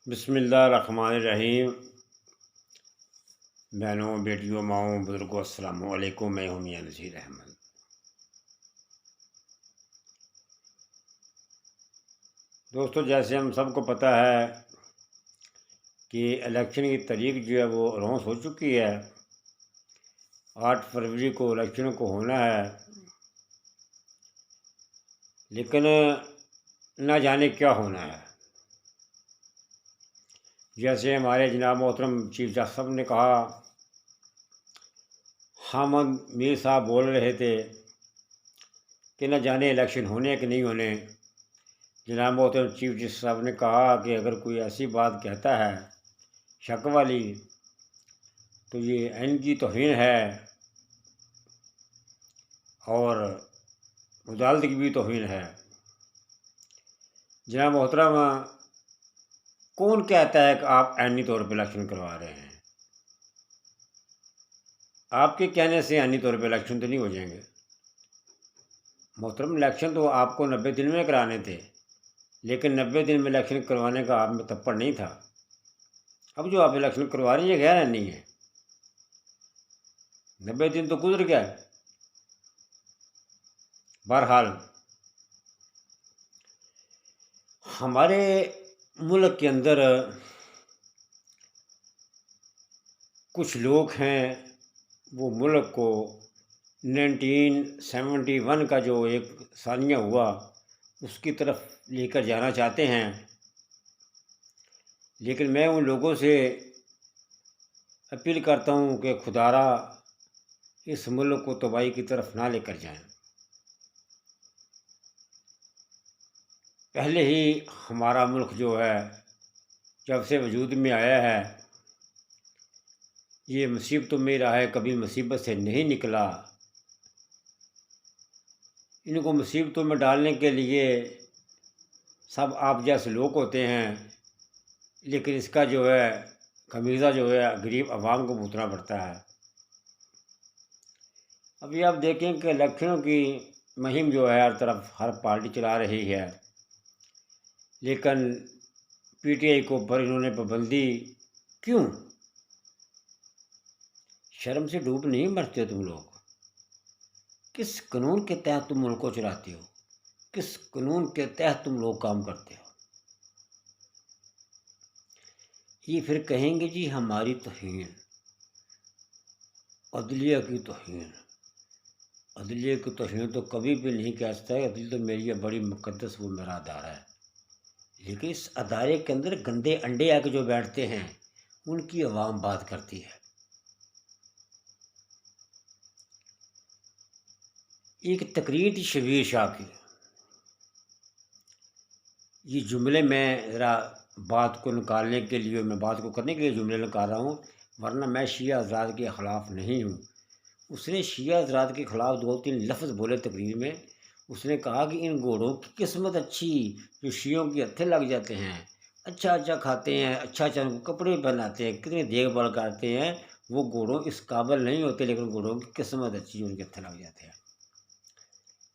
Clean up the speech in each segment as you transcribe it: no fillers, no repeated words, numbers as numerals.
بسم اللہ الرحمن الرحیم۔ بہنوں، بیٹیوں، ماؤں، بزرگوں، السلام علیکم۔ میں ہوں میاں نذیر احمد۔ دوستو، جیسے ہم سب کو پتہ ہے کہ الیکشن کی تاریخ جو ہے وہ اناؤنس ہو چکی ہے۔ 8 فروری کو الیکشن کو ہونا ہے، لیکن نہ جانے کیا ہونا ہے۔ جیسے ہمارے جناب محترم چیف جسٹس صاحب نے کہا، حامد میر صاحب بول رہے تھے کہ نہ جانے الیکشن ہونے کہ نہیں ہونے۔ جناب محترم چیف جسٹس صاحب نے کہا کہ اگر کوئی ایسی بات کہتا ہے شک والی تو یہ آئین کی توہین ہے اور عدالت کی بھی توہین ہے۔ جناب محترم، کون کہتا ہے کہ آپ آئینی طور پہ الیکشن کروا رہے ہیں؟ آپ کے کہنے سے آئینی طور پہ الیکشن تو نہیں ہو جائیں گے۔ محترم، الیکشن تو آپ کو 90 دن میں کرانے تھے، لیکن 90 دن میں الیکشن کروانے کا آپ میں تپڑ نہیں تھا۔ اب جو آپ الیکشن کروا رہے ہیں یہ غیر آئینی ہے۔ 90 دن تو گزر گیا ہے۔ بہرحال ہمارے ملک کے اندر کچھ لوگ ہیں، وہ ملک کو 1971 کا جو ایک ثانیہ ہوا اس کی طرف لے کر جانا چاہتے ہیں، لیکن میں ان لوگوں سے اپیل کرتا ہوں کہ خدارا اس ملک کو تباہی کی طرف نہ لے کر جائیں۔ پہلے ہی ہمارا ملک جو ہے جب سے وجود میں آیا ہے یہ مصیبتوں میں رہا ہے، کبھی مصیبت سے نہیں نکلا۔ ان کو مصیبتوں میں ڈالنے کے لیے سب آپ جیسے لوگ ہوتے ہیں، لیکن اس کا جو ہے خمیازہ جو ہے غریب عوام کو بھگتنا پڑتا ہے۔ ابھی آپ دیکھیں کہ الیکشنوں کی مہم جو ہے ہر طرف ہر پارٹی چلا رہی ہے، لیکن پی ٹی آئی کو پر انہوں نے پابندی کیوں؟ شرم سے ڈوب نہیں مرتے تم لوگ؟ کس قانون کے تحت تم ملک کو چلاتے ہو؟ کس قانون کے تحت تم لوگ کام کرتے ہو؟ یہ پھر کہیں گے جی ہماری توہین، عدلیہ کی توہین۔ عدلیہ کی توہین تو کبھی بھی نہیں کہہ سکتا ہے۔ عدلیہ تو میری بڑی مقدس، وہ میرا ادارہ ہے، لیکن اس ادارے کے اندر گندے انڈے آ کے جو بیٹھتے ہیں ان کی عوام بات کرتی ہے۔ ایک تقریر تھی شبیر شاہ کی، یہ جملے میں ذرا بات کو نکالنے کے لیے، میں بات کو کرنے کے لیے جملے نکال رہا ہوں، ورنہ میں شیعہ حضرات کے خلاف نہیں ہوں۔ اس نے شیعہ حضرات کے خلاف 2-3 لفظ بولے تقریر میں۔ اس نے کہا کہ ان گھوڑوں کی قسمت اچھی جو شیعوں کے ہتھے لگ جاتے ہیں، اچھا اچھا کھاتے ہیں، اچھا اچھا کپڑے پہناتے ہیں، کتنے دیکھ بھال کرتے ہیں، وہ گھوڑوں اس قابل نہیں ہوتے، لیکن گھوڑوں کی قسمت اچھی ان کے ہتھے لگ جاتے ہیں۔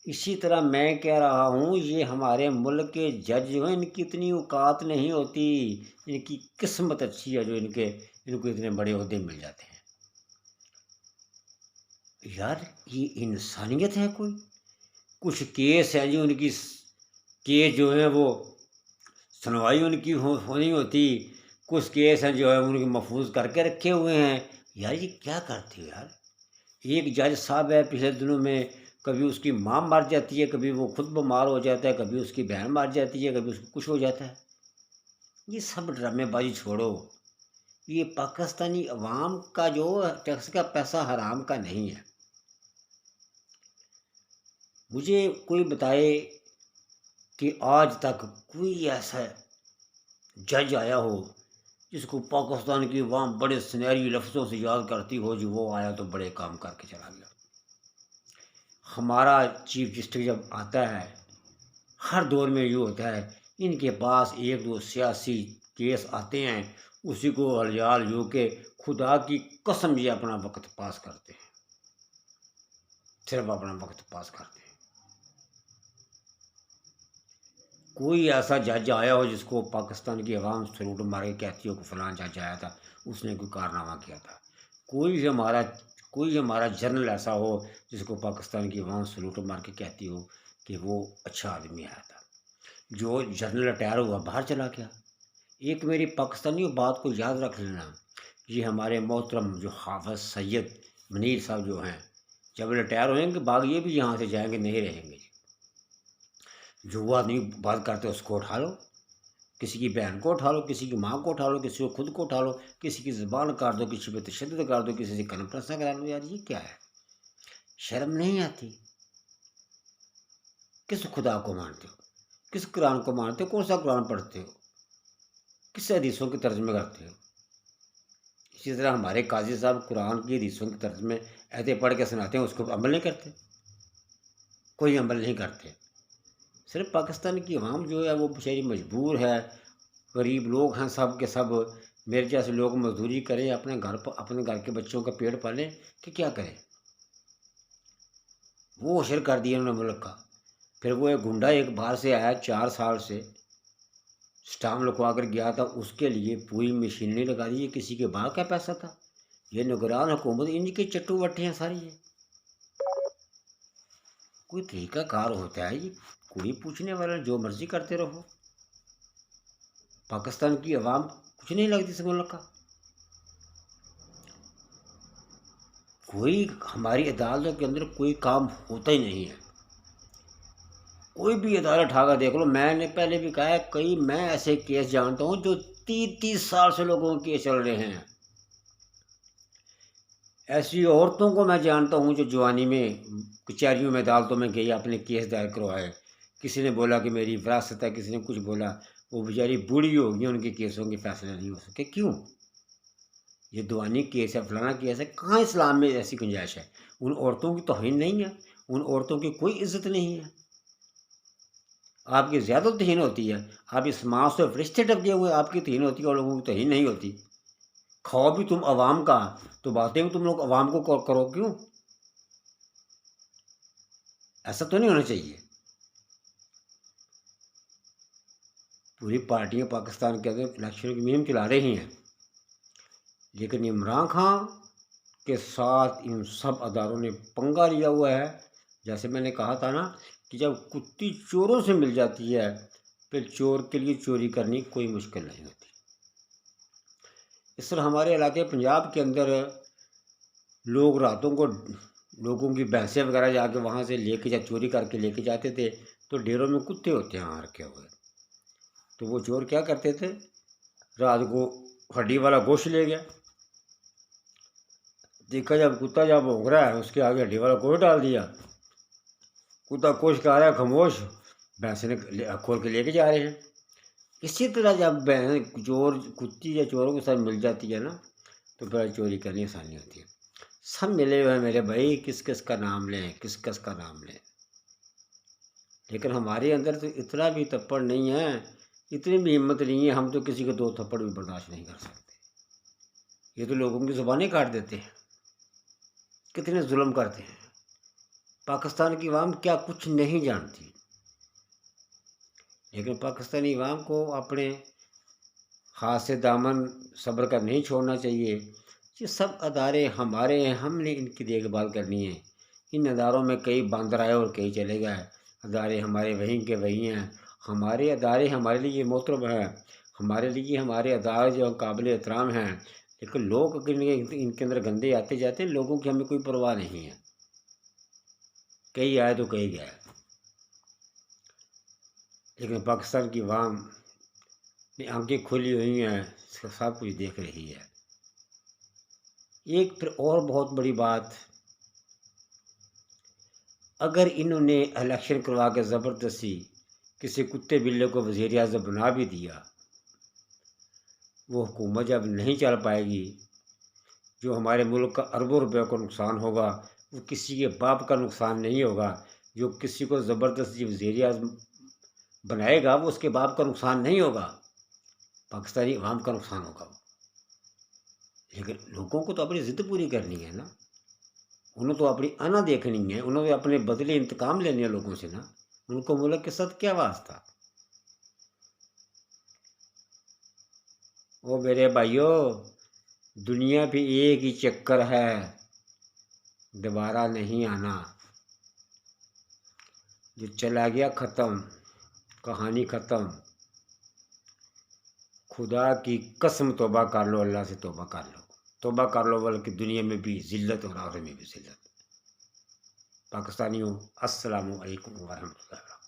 اسی طرح میں کہہ رہا ہوں یہ ہمارے ملک کے جج جو ہیں ان کی اتنی اوقات نہیں ہوتی، ان کی قسمت اچھی ہے جو ان کو اتنے بڑے عہدے مل جاتے ہیں۔ یار یہ انسانیت ہے کوئی؟ کچھ کیس ہیں جی ان کی کیس جو ہیں وہ سنوائی ان کی ہونی ہوتی، کچھ کیس ہیں جو ہے ان کے محفوظ کر کے رکھے ہوئے ہیں۔ یار یہ کیا کرتے ہو یار؟ ایک جج صاحب ہے پچھلے دنوں میں، کبھی اس کی ماں مر جاتی ہے، کبھی وہ خود بیمار ہو جاتا ہے، کبھی اس کی بہن مر جاتی ہے، کبھی اس کو کچھ ہو جاتا ہے۔ یہ سب ڈرامے بازی چھوڑو۔ یہ پاکستانی عوام کا جو ٹیکس کا پیسہ حرام کا نہیں ہے۔ مجھے کوئی بتائے کہ آج تک کوئی ایسا جج آیا ہو جس کو پاکستان کی عوام بڑے سنہری لفظوں سے یاد کرتی ہو، جو وہ آیا تو بڑے کام کر کے چلا گیا۔ ہمارا چیف جسٹس جب آتا ہے ہر دور میں یہ ہوتا ہے، ان کے پاس 1-2 سیاسی کیس آتے ہیں، اسی کو ہلیال جو کہ خدا کی قسم یہ اپنا وقت پاس کرتے ہیں، صرف اپنا وقت پاس کرتے ہیں۔ کوئی ایسا جج آیا ہو جس کو پاکستان کی عوام سلوٹ مار کے کہتی ہو کہ فلاں جج آیا تھا، اس نے کوئی کارنامہ کیا تھا؟ کوئی ہمارا جرنل ایسا ہو جس کو پاکستان کی عوام سلوٹ مار کے کہتی ہو کہ وہ اچھا آدمی آیا تھا؟ جو جرنل ریٹائر ہوا باہر چلا گیا۔ ایک میری پاکستانی بات کو یاد رکھ لینا، یہ ہمارے محترم جو حافظ سید منیر صاحب جو ہیں، جب ریٹائر ہوئیں گے بعد یہ بھی یہاں سے جائیں گے، نہیں رہیں گے۔ جو وہ آدمی بات کرتے اس کو اٹھا لو، کسی کی بہن کو اٹھا لو، کسی کی ماں کو اٹھا لو، کسی کو خود کو اٹھا لو، کسی کی زبان کاٹ دو، کسی پہ تشدد کر دو، کسی سے قلم پرستہ کرا لو۔ یار یہ کیا ہے؟ شرم نہیں آتی؟ کس خدا کو مانتے ہو؟ کس قرآن کو مانتے ہو؟ کون سا قرآن پڑھتے ہو؟ کس حدیثوں کے ترجمے کرتے ہو؟ اسی طرح ہمارے قاضی صاحب قرآن کی حدیثوں کے ترجمے ایسے پڑھ کے سناتے ہیں، اس کو عمل نہیں کرتے، کوئی عمل نہیں کرتے۔ صرف پاکستان کی عوام جو ہے وہ بیچاری مجبور ہے، غریب لوگ ہیں سب کے سب، میرے جیسے لوگ مزدوری کریں، اپنے گھر کے بچوں کا پیٹ پالیں کہ کیا کریں؟ وہ اشر کر دیا انہوں نے ملک کا۔ پھر وہ ایک گنڈا ایک باہر سے آیا 4 سال سے سٹام لکھوا کر گیا تھا، اس کے لیے پوری مشینری لگا دی۔ یہ کسی کے باغ کا پیسہ تھا؟ یہ نگران حکومت ان کی چٹو بٹی ہیں ساری۔ یہ کوئی طریقہ کار ہوتا ہے؟ یہ کوئی پوچھنے والا جو مرضی کرتے رہو۔ پاکستان کی عوام کچھ نہیں لگتی اس ملک کا۔ کوئی ہماری عدالتوں کے اندر کوئی کام ہوتا ہی نہیں ہے۔ کوئی بھی عدالت اٹھا کر دیکھ لو، میں نے پہلے بھی کہا ہے، میں ایسے کیس جانتا ہوں جو 30 سال سے لوگوں کے کیس چل رہے ہیں۔ ایسی عورتوں کو میں جانتا ہوں جو جوانی میں کچہریوں میں عدالتوں میں گئی، اپنے کیس دائر کروائے۔ کسی نے بولا کہ میری وراثت ہے، کسی نے کچھ بولا، وہ بیچاری بوڑھی ہو گئی، ان کے کیسوں کے فیصلے نہیں ہو سکے۔ کیوں؟ یہ دیوانی کیس ہے، فلانا کیس ہے۔ کہاں اسلام میں ایسی گنجائش ہے؟ ان عورتوں کی توہین نہیں ہے، ان عورتوں کی کوئی عزت نہیں ہے۔ آپ کی زیادہ توہین ہوتی ہے، آپ اس ماں سے فرشتے ٹپکے ہوئے، آپ کی توہین ہوتی ہے اور لوگوں کی توہین نہیں ہوتی۔ کھاؤ بھی تم عوام کا تو باتیں بھی تم لوگ عوام کو کرو، کیوں؟ ایسا تو نہیں ہونا چاہیے۔ پوری پارٹیاں پاکستان کے اندر الیکشن کی مہم چلا رہی ہیں، لیکن عمران خان کے ساتھ ان سب اداروں نے پنگا لیا ہوا ہے۔ جیسے میں نے کہا تھا نا کہ جب کتی چوروں سے مل جاتی ہے پھر چور کے لیے چوری کرنی کوئی مشکل نہیں ہوتی۔ اس طرح ہمارے علاقے پنجاب کے اندر لوگ راتوں کو لوگوں کی بھینسیں وغیرہ جا کے وہاں سے لے کے چوری کر کے لے کے جاتے تھے، تو ڈیروں میں کتے ہوتے ہیں وہاں رکھے ہوئے، تو وہ چور کیا کرتے تھے، رات کو ہڈی والا گوشت لے گیا، دیکھا جب کتا جب بھونک رہا ہے اس کے آگے ہڈی والا گوشت ڈال دیا، کتا کوش کر رہا ہے خاموش، بھینسیں نے کھول کے لے کے جا رہے ہیں۔ اسی طرح جب چور کتی یا چوروں کے ساتھ مل جاتی ہے نا تو پھر چوری کرنی آسانی ہوتی ہے۔ سب ملے ہوئے ہیں میرے بھائی، کس کس کا نام لیں، کس کس کا نام لیں، لیکن ہمارے اندر تو اتنا بھی تپڑ نہیں ہے، اتنی بھی ہمت نہیں ہے، ہم تو کسی کو 2 تھپڑ بھی برداشت نہیں کر سکتے۔ یہ تو لوگوں کی زبانیں کاٹ دیتے ہیں، کتنے ظلم کرتے ہیں۔ پاکستان کی عوام کیا کچھ نہیں جانتی، لیکن پاکستانی عوام کو اپنے ہاتھ سے دامن صبر کا نہیں چھوڑنا چاہیے۔ یہ سب ادارے ہمارے ہیں، ہم نے ان کی دیکھ بھال کرنی ہے۔ ان اداروں میں کئی باندر آئے اور کئی چلے گئے، ادارے ہمارے وہیں کے وہیں ہیں۔ ہمارے ادارے ہمارے لیے محترم ہیں، ہمارے لیے ہمارے ادارے جو قابل احترام ہیں، لیکن لوگ اگر ان کے اندر گندے آتے جاتے ہیں، لوگوں کی ہمیں کوئی پرواہ نہیں ہے۔ کئی آئے تو کئی گئے، لیکن پاکستان کی عوام نے آنکھیں کھلی ہوئی ہیں، سب کچھ دیکھ رہی ہے۔ ایک پھر اور بہت بڑی بات، اگر انہوں نے الیکشن کروا کے زبردستی کسی کتے بلے کو وزیر اعظم بنا بھی دیا، وہ حکومت جب نہیں چل پائے گی، جو ہمارے ملک کا اربوں روپے کا نقصان ہوگا وہ کسی کے باپ کا نقصان نہیں ہوگا۔ جو کسی کو زبردستی وزیر اعظم بنائے گا وہ اس کے باپ کا نقصان نہیں ہوگا، پاکستانی عوام کا نقصان ہوگا۔ لیکن لوگوں کو تو اپنی ضد پوری کرنی ہے نا، انہوں تو اپنی انا دیکھنی ہے، انہوں نے اپنے بدلے انتقام لینے ہیں لوگوں سے نا، ان کو ملک کے ساتھ کیا واسطہ۔ او میرے بھائیوں، دنیا پہ ایک ہی چکر ہے، دوبارہ نہیں آنا، جو چلا گیا ختم، کہانی ختم۔ خدا کی قسم توبہ کر لو، اللہ سے توبہ کر لو، توبہ کر لو، بلکہ دنیا میں بھی ذلت اور آخرت میں بھی ذلت۔ پاکستانیوں، السلام علیکم ورحمۃ اللہ۔